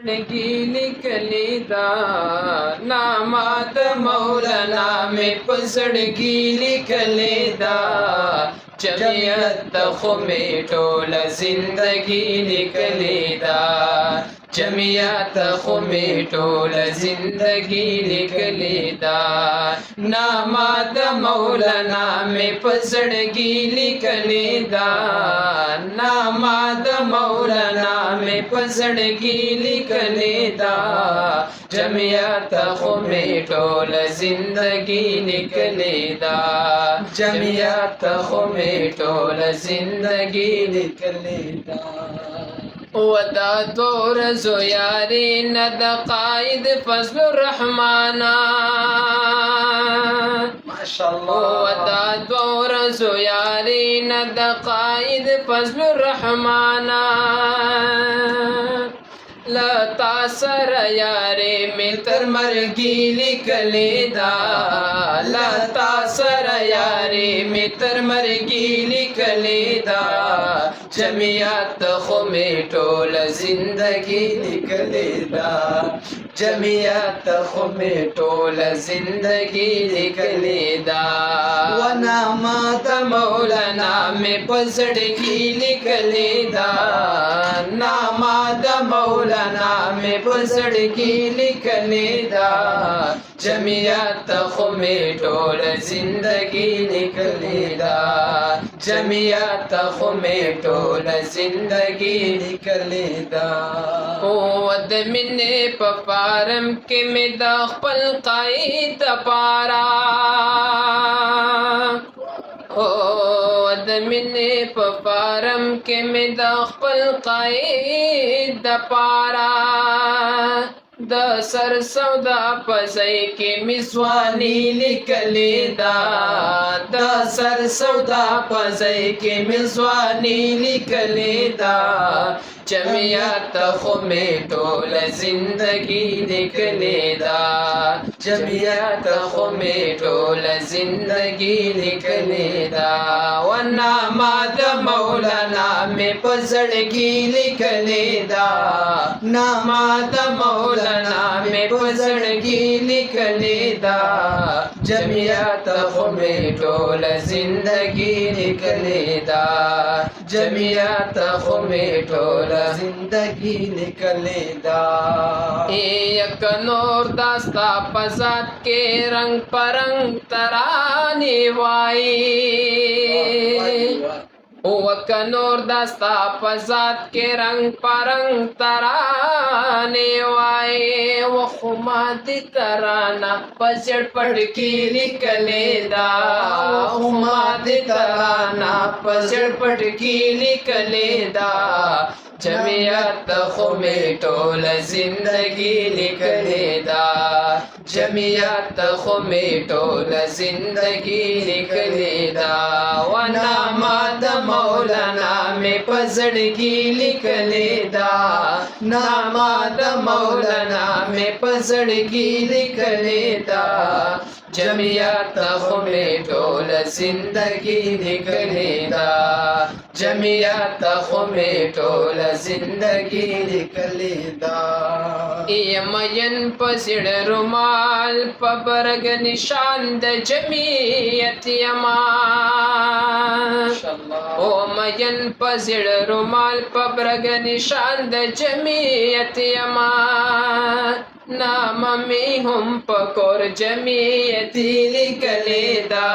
की लिखलीदा नामाद मौलाना में पसड़ की लिखलीदा जमियत में टोल जिंदगी लिखलीदा जमियत में टोल जिंदगी लिखलीदा नामाद मौलाना में पसड़ की लिखलीदा नामाद मौलाना में पसड़ की लिखलीदा जमियत में टोल जिंदगी निकलेदा जमियत में टोल जिंदगी निकलेदा वदा दौर जो यारी नद कायद फजल रहमाना वदा दौर जो यारी नद कायद फजल रहमाना लता सर यारे मित्र मरगी लिखलेदा लता सर यारे मित्र मरगी लिखलेदा जमियत में टोल जिंदगी निकलेदा जमियत में टोल जिंदगी निकलेदा वनामात मौलाना में पसड़ की लिखलेदा नामाद मौलाना में पसड़ की लिखलेदा जमियत में टोल जिंदगी निकलेदा जमियत में टोल जिंदगी निकलेदा ओ अदमिने पपारम के में दखल कायद पारा ओ अदमिने पपारम के में दखल कायद पारा द सर सौदा पसई के मिसवानी लिखलेदा द सर सौदा पसई के मिसवानी लिखलेदा जमियत में टोल जिंदगी निकलेदा जमियत में टोल जिंदगी निकलेदा वनामाद मौलाना में पसड़ की लिखलेदा नामाद मौलाना में पसड़ की लिखलेदा जमियत में टोल जिंदगी निकलेदा जमियत में टोल जिंदगी निकलेदा एक नूर दास्ता पजात के रंग परंग तराने वाई वक नूर दास्ता पजात के रंग परंग तराने वाए वो खुमाद तराना पचड़ पढ़ की निकलेदा खुमाद तराना पचड़ पढ़ की निकलेदा जमियत में टोल जिंदगी निकलेदा जमियत में टोल जिंदगी निकलेदा वनामाद मौलाना में पसड़ की लिखलेदा नामाद मौलाना में पसड़ की लिखलेदा जमियत में टोल जिंदगी निकलेदा जमियत में टोल जिंदगी निकलेदा मयन पसिड़ रुमाल पबरग निशान द जमियत यमा ओ मयन पसिड़ रुमाल पबरग निशान द जमियत यमा नाम में हम पकोर जमियती लिखलेदा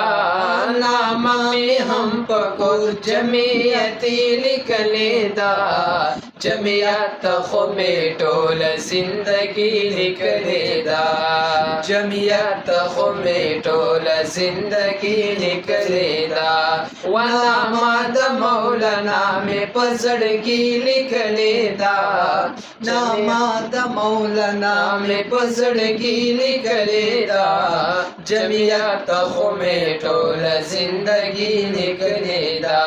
नाम में हम पकोर जमियती लिखलेदा जमियत में टोल जिंदगी निकलेदा जमियत में टोल जिंदगी निकलेदा वनामाद मौलाना में पसड़ की लिखलेदा नामाद मौलाना में पसड़ की निकलेदा जमियत में टोल जिंदगी निकलेदा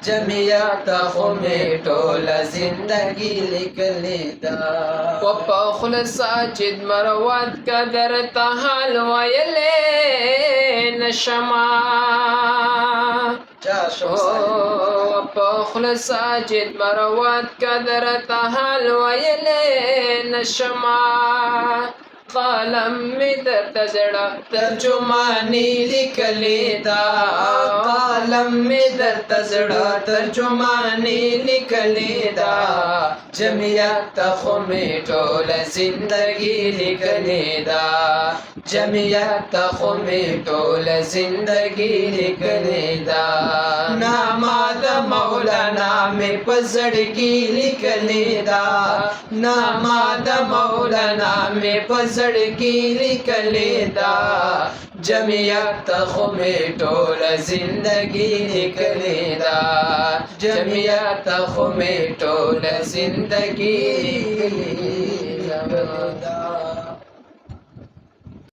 जमियत में टोल जिंदगी निकलेदा वपखल साजिद मरवत कदर तहाल वयले नशमा پخل ساجد مروات قدرت حال ویلې نشما قلم می در تزړه ترجمانی لیکلې دا قلم می در تزړه ترجمانی لیکلې دا جمعیت خو می ټول زندگی لیکلې دا جمعیت خو می ټول زندگی لیکلې دا نامه د مولانا می په زړګي لیکلې دا نامه د مولانا می په زړګي لیکلې دا جمعیت خو می ټول زندگی لیکلې دا جمعیت خو می ټول زندگی لیکلې دا